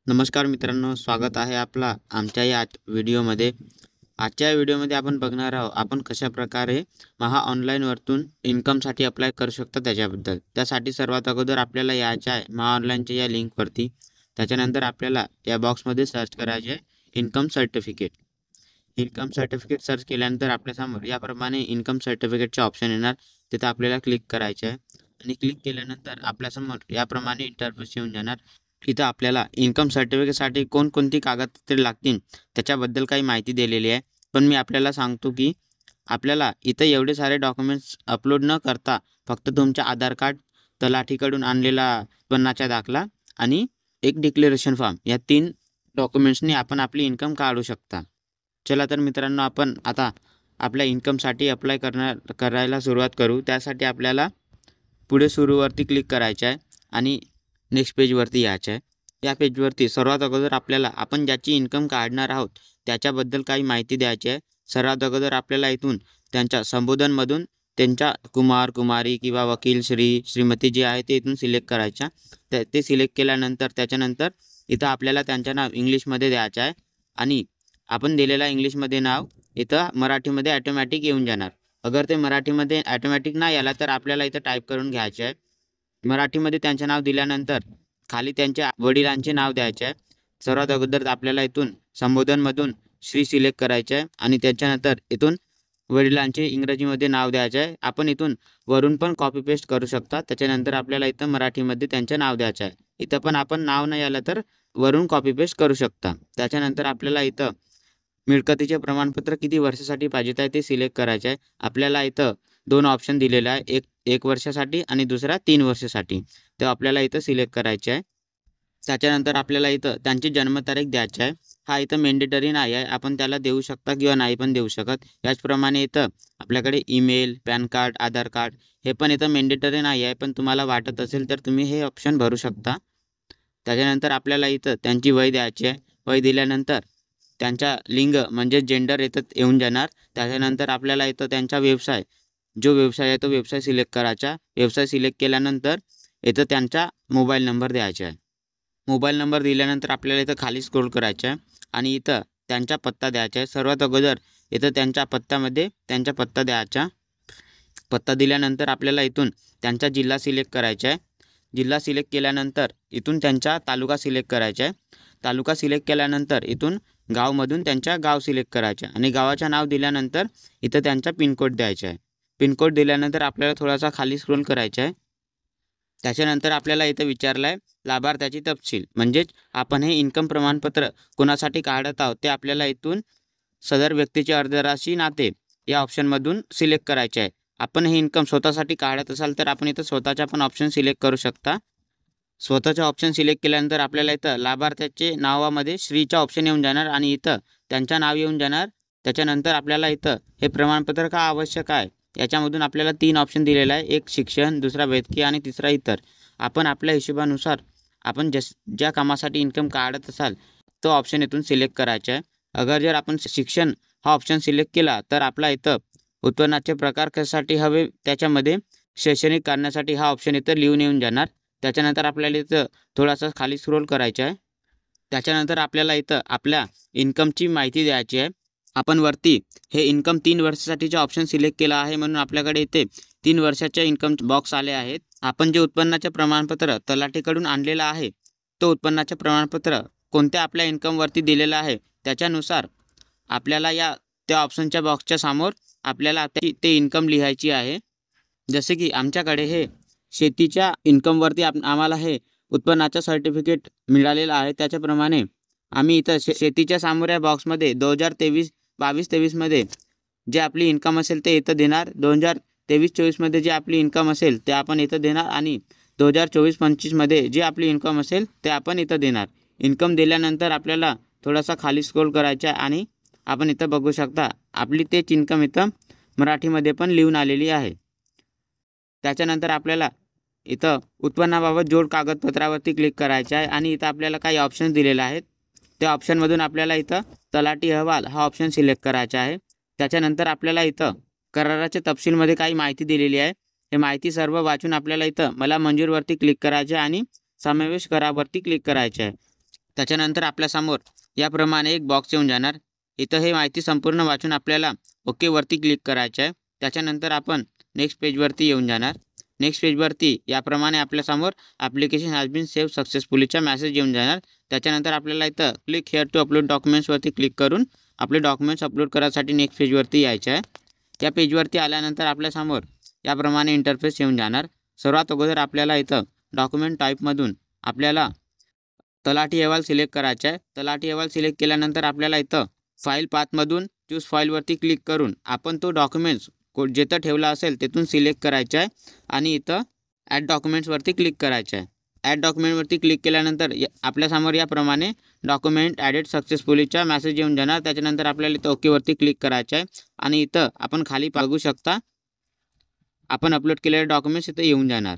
नमस्कार मित्रांनो, स्वागत आहे आपला आमच्या या व्हिडिओमध्ये. आजच्या व्हिडिओमध्ये आपण बघणार आहोत आपण कशाप्रकारे ऑनलाईनवरतून इन्कमसाठी अप्लाय करू शकता त्याच्याबद्दल. त्यासाठी सर्वात अगोदर आपल्याला यायचं आहे ऑनलाईनच्या या लिंकवरती. त्याच्यानंतर आपल्याला या बॉक्समध्ये सर्च करायचे आहे income certificate. Income certificate search केल्यानंतर आपल्यासमोर याप्रमाणे इन्कम सर्टिफिकेटचे ऑप्शन येणार. तिथं आपल्याला क्लिक करायचे आहे आणि क्लिक केल्यानंतर आपल्यासमोर याप्रमाणे इंटरफेस येऊन जाणार. इथं आपल्याला इन्कम सर्टिफिकेटसाठी कोणकोणती कागदपत्रे लागतील त्याच्याबद्दल काही माहिती दिलेली आहे. पण मी आपल्याला सांगतो की आपल्याला इथं एवढे सारे डॉक्युमेंट्स अपलोड न करता फक्त तुमच्या आधार कार्ड, तलाठीकडून आणलेला उत्पन्नाचा दाखला आणि एक डिक्लेरेशन फॉर्म, या 3 डॉक्युमेंट्सनी आपण आपली इन्कम काढू शकता. चला तर मित्रांनो, आपण आता आपल्या इन्कमसाठी अप्लाय करायला सुरुवात करू. त्यासाठी आपल्याला पुढे सुरूवरती क्लिक करायचं आहे आणि नेक्स्ट पेजवरती यायचं आहे. या पेजवरती सर्वात अगोदर आपल्याला आपण ज्याची इन्कम काढणार आहोत त्याच्याबद्दल काही माहिती द्यायची आहे. सर्वात अगोदर आपल्याला इथून त्यांच्या संबोधनमधून त्यांच्या कुमार, कुमारी किंवा वकील, श्री, श्रीमती जे आहे ते इथून सिलेक्ट करायच्या. ते सिलेक्ट केल्यानंतर त्याच्यानंतर इथं आपल्याला त्यांचं नाव इंग्लिशमध्ये द्यायचं आहे आणि आपण दिलेला इंग्लिशमध्ये नाव इथं मराठीमध्ये ॲटोमॅटिक येऊन जाणार. अगर ते मराठीमध्ये ॲटोमॅटिक नाही आला तर आपल्याला इथं टाईप करून घ्यायचे आहे. मराठीमध्ये त्यांचे नाव दिल्यानंतर खाली त्यांच्या वडिलांचे नाव द्यायचे आहे. सर्वात अगोदर आपल्याला इथून संबोधनमधून श्री सिलेक्ट करायचे आहे आणि त्याच्यानंतर इथून वडिलांचे इंग्रजीमध्ये नाव द्यायचे आहे. आपण इथून वरून पण कॉपी पेस्ट करू शकता. त्याच्यानंतर आपल्याला इथं मराठीमध्ये त्यांचं नाव द्यायचं आहे. इथं पण आपण नाव नाही आलं तर वरून कॉपी पेस्ट करू शकता. त्याच्यानंतर आपल्याला इथं मिळकतीचे प्रमाणपत्र किती वर्षासाठी पाहिजे आहे ते सिलेक्ट करायचे आहे. आपल्याला इथं 2 ऑप्शन दिलेले आहे, एक वर्षासाठी आणि दुसरा 3 वर्षासाठी. ते आपल्याला इथं सिलेक्ट करायचे आहे. त्याच्यानंतर आपल्याला इथं त्यांची जन्मतारीख द्यायची आहे. हा इथं मॅन्डेटरी नाही आहे, आपण त्याला देऊ शकता किंवा नाही पण देऊ शकत. याचप्रमाणे इथं आपल्याकडे ईमेल, पॅन कार्ड, आधार कार्ड हे पण इथं मॅन्डेटरी नाही आहे, पण तुम्हाला वाटत असेल तर तुम्ही हे ऑप्शन भरू शकता. त्याच्यानंतर आपल्याला इथं त्यांची वय द्यायची आहे. वय दिल्यानंतर त्यांचा लिंग म्हणजे जेंडर इथं येऊन जाणार. त्याच्यानंतर आपल्याला इथं त्यांचा व्यवसाय, जो व्यवसाय आहे तो व्यवसाय सिलेक्ट करायचा. व्यवसाय सिलेक्ट केल्यानंतर इथं त्यांचा मोबाईल नंबर द्यायचा आहे. मोबाईल नंबर दिल्यानंतर आपल्याला इथं खाली स्क्रोल करायचं आहे आणि इथं त्यांचा पत्ता द्यायचा आहे. सर्वात अगोदर इथं त्यांच्या पत्त्यामध्ये त्यांचा पत्ता द्यायचा. पत्ता दिल्यानंतर आपल्याला इथून त्यांचा जिल्हा सिलेक्ट करायचा आहे. जिल्हा सिलेक्ट केल्यानंतर इथून त्यांचा तालुका सिलेक्ट करायचा आहे. तालुका सिलेक्ट केल्यानंतर इथून गावमधून त्यांच्या गाव सिलेक्ट करायचं आहे आणि गावाचं नाव दिल्यानंतर इथं त्यांचा पिनकोड द्यायचा आहे. पिनकोड दिल्यानंतर आपल्याला थोडासा खाली स्क्रोल करायचा आहे. त्याच्यानंतर आपल्याला इथं विचारलं आहे लाभार्थ्याची तपशील, म्हणजेच आपण हे इन्कम प्रमाणपत्र कोणासाठी काढत आहोत ते आपल्याला इथून सदर व्यक्तीचे अर्धराशी नाते या ऑप्शनमधून सिलेक्ट करायचे आहे. आपण हे इन्कम स्वतःसाठी काढत असाल तर आपण इथं स्वतःचा पण ऑप्शन सिलेक्ट करू शकता. स्वतःचा ऑप्शन सिलेक्ट केल्यानंतर आपल्याला इथं लाभार्थ्याचे नावामध्ये श्रीचा ऑप्शन येऊन जाणार आणि इथं त्यांचं नाव येऊन जाणार. त्याच्यानंतर आपल्याला इथं हे प्रमाणपत्र का आवश्यक आहे याच्यामधून आपल्याला 3 ऑप्शन दिलेला आहे, एक शिक्षण, दुसरा वैद्यकीय आणि तिसरा इतर. आपण आपल्या हिशोबानुसार आपण ज्या कामासाठी इन्कम काढत असाल तो ऑप्शन इथून सिलेक्ट करायचा आहे. अगर जर आपण शिक्षण हा ऑप्शन सिलेक्ट केला तर आपला इथं उत्पन्नाचे प्रकार कशासाठी हवे त्याच्यामध्ये शैक्षणिक कारणासाठी हा ऑप्शन इथं लिहून येऊन जाणार. त्याच्यानंतर आपल्याला इथं थोडासा खाली स्क्रोल करायचा आहे. त्याच्यानंतर आपल्याला इथं आपल्या इन्कमची माहिती द्यायची आहे. आपण वरती हे इन्कम 3 वर्षासाठीचा ऑप्शन सिलेक्ट केला आहे म्हणून आपल्याकडे इथे 3 वर्षाच्या इन्कम बॉक्स आले आहेत. आपण जे उत्पन्नाचे प्रमाणपत्र तलाठीकडून आणलेलं आहे तो उत्पन्नाचे प्रमाणपत्र कोणत्या आपल्या इन्कमवरती दिलेलं आहे त्याच्यानुसार आपल्याला त्या ऑप्शनच्या बॉक्सच्या समोर आपल्याला ते इन्कम लिहायची आहे. जसे की आमच्याकडे हे शेतीच्या इन्कमवरती आम्हाला हे उत्पन्नाचं सर्टिफिकेट मिळालेलं आहे. त्याच्याप्रमाणे आम्ही इथं शेतीच्या समोर या बॉक्समध्ये 2022-23मध्ये जे आपली इन्कम असेल ते इथं देणार. 2023-24मध्ये जे आपली इन्कम असेल ते आपण इथं देणार आणि 2024-25मध्ये जे आपली इन्कम असेल ते आपण इथं देणार. इन्कम दिल्यानंतर आपल्याला थोडासा खाली स्क्रोल करायचा आणि आपण इथं बघू शकता आपली तेच इन्कम इथं मराठीमध्ये पण लिहून आलेली आहे. त्याच्यानंतर आपल्याला इथं उत्पन्नाबाबत जोड कागदपत्रावरती क्लिक करायचं आहे आणि इथं आपल्याला काही ऑप्शन दिलेले आहेत. त्या ऑप्शनमधून आपल्याला इथं तलाठी अहवाल हा ऑप्शन सिलेक्ट करायचा आहे. त्याच्यानंतर आपल्याला इथं कराराच्या तपशीलमध्ये काही माहिती दिलेली आहे. हे माहिती सर्व वाचून आपल्याला इथं मला मंजूरवरती क्लिक करायचे आणि समावेश करावरती क्लिक करायचे आहे. त्याच्यानंतर आपल्यासमोर याप्रमाणे एक बॉक्स येऊन जाणार. इथं हे माहिती संपूर्ण वाचून आपल्याला ओकेवरती क्लिक करायचं आहे. त्याच्यानंतर आपण नेक्स्ट पेजवरती येऊन जाणार. नेक्स्ट पेजवरती याप्रमाणे आपल्यासमोर ॲप्लिकेशन हॅज बीन सेव्ह सक्सेसफुलीचा मेसेज येऊन जाणार. त्याच्यानंतर आपल्याला इथं क्लिक हिअर टू अपलोड डॉक्युमेंट्सवरती क्लिक करून आपले डॉक्युमेंट्स अपलोड करायसाठी नेक्स्ट पेजवरती यायचं आहे. या पेजवरती आल्यानंतर आपल्यासमोर याप्रमाणे इंटरफेस येऊन जाणार. सर्वात अगोदर आपल्याला इथं डॉक्युमेंट टाईपमधून आपल्याला तलाठी अहवाल सिलेक्ट करायचा आहे. तलाठी अहवाल सिलेक्ट केल्यानंतर आपल्याला इथं फाईल पाथमधून चूज फाईलवरती क्लिक करून आपण तो डॉक्युमेंट्स जिथं ठेवला असेल तिथून सिलेक्ट करायचा आहे आणि इथं ॲड डॉक्युमेंट्सवरती क्लिक करायचं आहे. ॲड डॉक्युमेंटवरती क्लिक केल्यानंतर आपल्यासमोर याप्रमाणे डॉक्युमेंट ॲडेड सक्सेसफुलीचा मेसेज येऊन जाणार. त्याच्यानंतर आपल्याला इथं ओकेवरती क्लिक करायचं आहे आणि इथं आपण खाली बघू शकता आपण अपलोड केलेले डॉक्युमेंट्स इथं येऊन जाणार.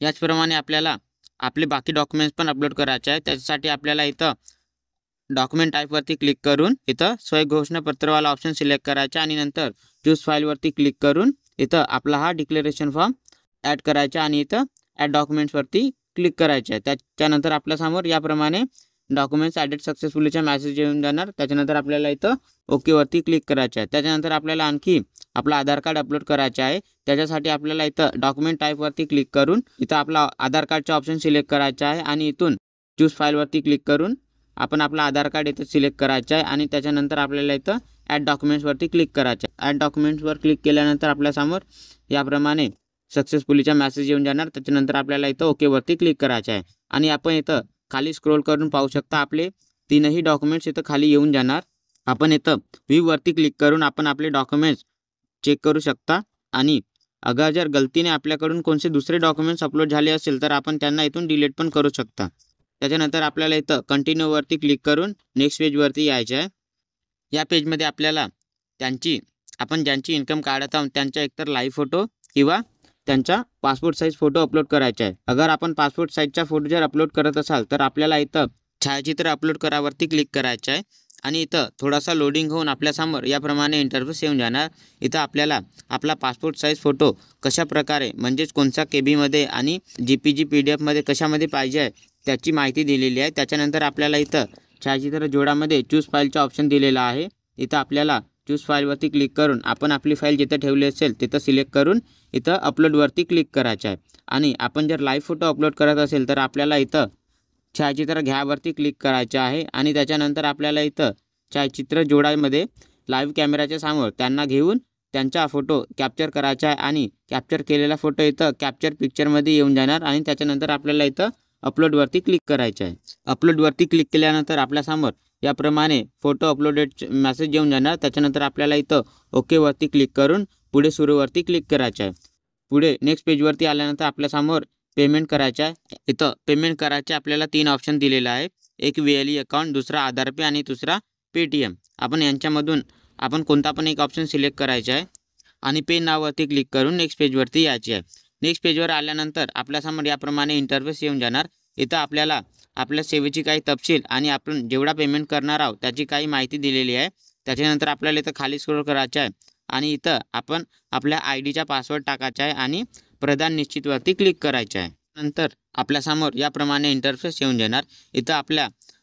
याचप्रमाणे आपल्याला आपले बाकी डॉक्युमेंट्स पण अपलोड करायचे आहे. त्याच्यासाठी आपल्याला इथं डॉक्युमेंट टाईपवरती क्लिक करून इथं स्वयंघोषणापत्रवाला ऑप्शन सिलेक्ट करायचा आणि नंतर चूज फाईलवरती क्लिक करून इथं आपला हा डिक्लेरेशन फॉर्म ॲड करायचा आणि इथं ॲड डॉक्युमेंट्सवरती क्लिक करायचं आहे. त्याच्यानंतर आपल्यासमोर याप्रमाणे डॉक्युमेंट्स ॲडेड सक्सेसफुलीचा मेसेज येऊन जाणार. त्याच्यानंतर आपल्याला इथं ओकेवरती क्लिक करायचं आहे. त्याच्यानंतर आपल्याला आणखी आपला आधार कार्ड अपलोड करायचं आहे. त्याच्यासाठी आपल्याला इथं डॉक्युमेंट टाईपवरती क्लिक करून इथं आपला आधार कार्डचा ऑप्शन सिलेक्ट करायचा आहे आणि इथून चूज फाईलवरती क्लिक करून आपण आपला आधार कार्ड इथं सिलेक्ट करायचं आहे आणि त्याच्यानंतर आपल्याला इथं ॲड डॉक्युमेंट्सवरती क्लिक करायचं आहे. ॲड डॉक्युमेंट्सवर क्लिक केल्यानंतर आपल्यासमोर याप्रमाणे सक्सेसफुलीचा मेसेज येऊन जाणार. त्याच्यानंतर आपल्याला इथं ओकेवरती क्लिक करायचं आहे आणि आपण इथं खाली स्क्रोल करून पाहू शकता आपले तीनही डॉक्युमेंट्स इथं खाली येऊन जाणार. आपण इथं व्ह्यूवरती क्लिक करून आपण आपले डॉक्युमेंट्स चेक करू शकता आणि अगर जर गलतीने आपल्याकडून कोणते दुसरे डॉक्युमेंट्स अपलोड झाले असेल तर आपण त्यांना इथून डिलीट पण करू शकता. त्याच्यानंतर आपल्याला इथं कंटिन्यूवरती क्लिक करून नेक्स्ट पेजवरती यायचं आहे. या पेजमध्ये आपल्याला आपण ज्यांची इन्कम काढत आहोत त्यांचा एकतर लाईव्ह फोटो किंवा त्यांचा पासपोर्ट साईज फोटो अपलोड करायचा आहे. अगर आपण पासपोर्ट साईजचा फोटो जर अपलोड करत असाल तर आपल्याला इथं छायाचित्र अपलोड करावरती क्लिक करायचं आहे आणि इथं थोडासा लोडिंग होऊन आपल्यासमोर याप्रमाणे इंटरफेस येऊन जाणार. इथं आपल्याला आपला पासपोर्ट साईज फोटो कशा प्रकारे म्हणजेच कोणत्या केबीमध्ये आणि JPG PDF कशामध्ये पाहिजे आहे त्याची माहिती दिलेली आहे. त्याच्यानंतर आपल्याला इथं छायाचित्र जोडामध्ये चूज फाईलचा ऑप्शन दिलेला आहे. इथं आपल्याला चूज फाईलवरती क्लिक करून आपण आपली फाईल जिथं ठेवली असेल तिथं सिलेक्ट करून इथं अपलोडवरती क्लिक करायचं आहे आणि आपण जर लाईव्ह फोटो अपलोड करत असेल तर आपल्याला इथं छायाचित्र घ्यावरती क्लिक करायचं आहे आणि त्याच्यानंतर आपल्याला इथं छायाचित्र जोडामध्ये लाईव्ह कॅमेराच्या समोर त्यांना घेऊन त्यांचा फोटो कॅप्चर करायचा आहे आणि कॅप्चर केलेला फोटो इथं कॅप्चर पिक्चरमध्ये येऊन जाणार आणि त्याच्यानंतर आपल्याला इथं अपलोडवरती क्लिक करायचं आहे. अपलोडवरती क्लिक केल्यानंतर आपल्यासमोर याप्रमाणे फोटो अपलोडेड मेसेज येऊन जाणार. त्याच्यानंतर आपल्याला इथं ओकेवरती क्लिक करून पुढे सुरूवरती क्लिक करायचं आहे. पुढे नेक्स्ट पेजवरती आल्यानंतर आपल्यासमोर पेमेंट करायचं आहे. इथं पेमेंट करायचे आपल्याला 3 ऑप्शन दिलेला आहे. एक VLE अकाउंट, दुसरा आधार पे आणि दुसरा Paytm. आपण यांच्यामधून आपण कोणता पण एक ऑप्शन सिलेक्ट करायचा आहे आणि पे नाववरती क्लिक करून नेक्स्ट पेजवरती यायचे आहे. नेक्स्ट पेजवर आल्यानंतर आपल्यासमोर याप्रमाणे इंटरफेस येऊन जाणार. इथं आपल्याला आपल्या सेवेची काही तपशील आणि आपण जेवढा पेमेंट करणार आहोत त्याची काही माहिती दिलेली आहे. त्याच्यानंतर आपल्याला इथं खाली स्क्रोल करायचं आहे आणि इथं आपण आपल्या IDचा पासवर्ड टाकायचा आहे आणि प्रदान निश्चितवरती क्लिक करायचं आहे. नंतर आपल्यासमोर याप्रमाणे इंटरफेस येऊन जाणार. इथं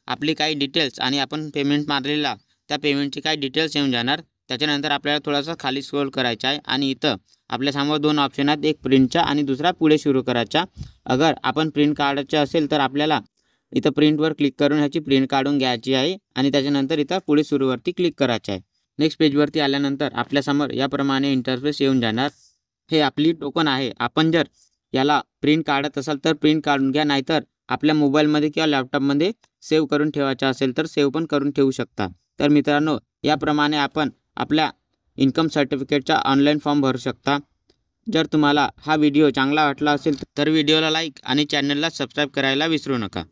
आपली काही डिटेल्स आणि आपण पेमेंट मारलेला त्या पेमेंटची काही डिटेल्स येऊन जाणार. त्याच्यानंतर आपल्याला थोडासा खाली स्क्रोल करायचा आहे आणि इथं आपल्यासमोर 2 ऑप्शन आहेत, एक प्रिंटचा आणि दुसरा पुढे सुरू करायचा. अगर आपण प्रिंट काढायचं असेल तर आपल्याला इथं प्रिंटवर क्लिक करून ह्याची प्रिंट काढून घ्यायची आहे आणि त्याच्यानंतर इथं पुढे सुरूवरती क्लिक करायचं आहे. नेक्स्ट पेजवरती आल्यानंतर आपल्यासमोर याप्रमाणे इंटरफेस येऊन जाणार. हे आपली टोकन आहे. आपण जर याला प्रिंट काढत असाल तर प्रिंट काढून घ्या, नाहीतर आपल्या मोबाईलमध्ये किंवा लॅपटॉपमध्ये सेव्ह करून ठेवायचं असेल तर सेव्ह पण करून ठेवू शकता. तर मित्रांनो, याप्रमाणे आपण आपल्या इन्कम सर्टिफिकेटचा ऑनलाईन फॉर्म भरू शकता. जर तुम्हाला हा व्हिडिओ चांगला वाटला असेल तर व्हिडिओला लाईक आणि चॅनलला सबस्क्राईब करायला विसरू नका.